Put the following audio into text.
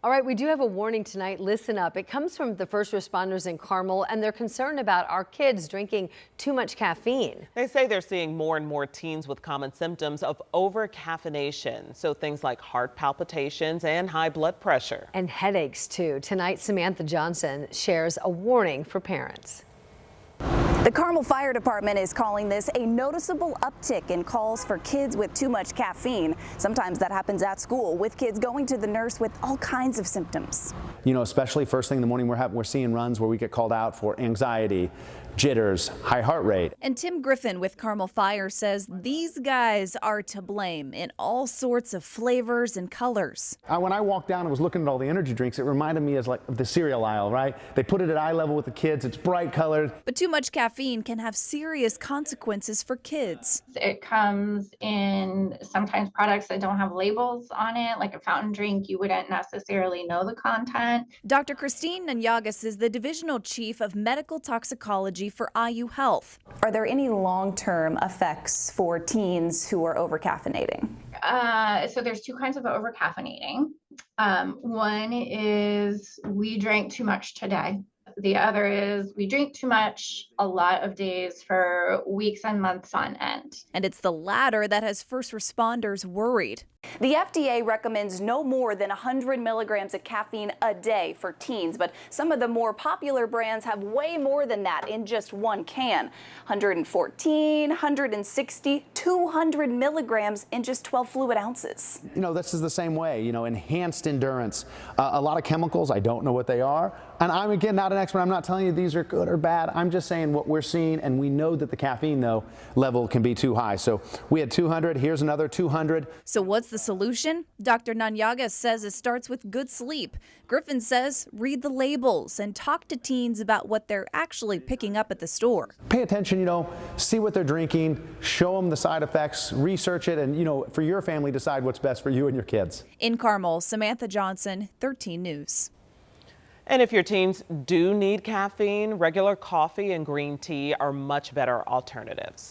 All right, we do have a warning tonight. Listen up. It comes from the first responders in Carmel, and they're concerned about our kids drinking too much caffeine. They say they're seeing more and more teens with common symptoms of over-caffeination. So things like heart palpitations and high blood pressure. And headaches, too. Tonight, Samantha Johnson shares a warning for parents. The Carmel Fire Department is calling this a noticeable uptick in calls for kids with too much caffeine. Sometimes that happens at school, with kids going to the nurse with all kinds of symptoms. You know, especially first thing in the morning, we're seeing runs where we get called out for anxiety, jitters, high heart rate. And Tim Griffin with Carmel Fire says these guys are to blame in all sorts of flavors and colors. When I walked down and was looking at all the energy drinks, it reminded me of the cereal aisle, right? They put it at eye level with the kids. It's bright colored. But too much caffeine can have serious consequences for kids. It comes in sometimes products that don't have labels on it, like a fountain drink. You wouldn't necessarily know the content. Dr. Christine Nanyagas is the divisional chief of medical toxicology for IU Health. Are there any long-term effects for teens who are over-caffeinating? So there's two kinds of over-caffeinating. One is we drank too much today. The other is we drink too much a lot of days for weeks and months on end. And it's the latter that has first responders worried. The FDA recommends no more than 100 milligrams of caffeine a day for teens, but some of the more popular brands have way more than that in just one can. 114, 160, 200 milligrams in just 12 fluid ounces. You know, this is the same way, you know, enhanced endurance. A lot of chemicals, I don't know what they are. And I'm, again, not an expert. I'm not telling you these are good or bad. I'm just saying what we're seeing, and we know that the caffeine, though, level can be too high. So we had 200, here's another 200. So what's the solution? Dr. Nanyagas says it starts with good sleep. Griffin says read the labels and talk to teens about what they're actually picking up at the store. Pay attention, you know, see what they're drinking, show them the side effects, research it, and, you know, for your family, decide what's best for you and your kids. In Carmel, Samantha Johnson, 13 News. And if your teens do need caffeine, regular coffee and green tea are much better alternatives.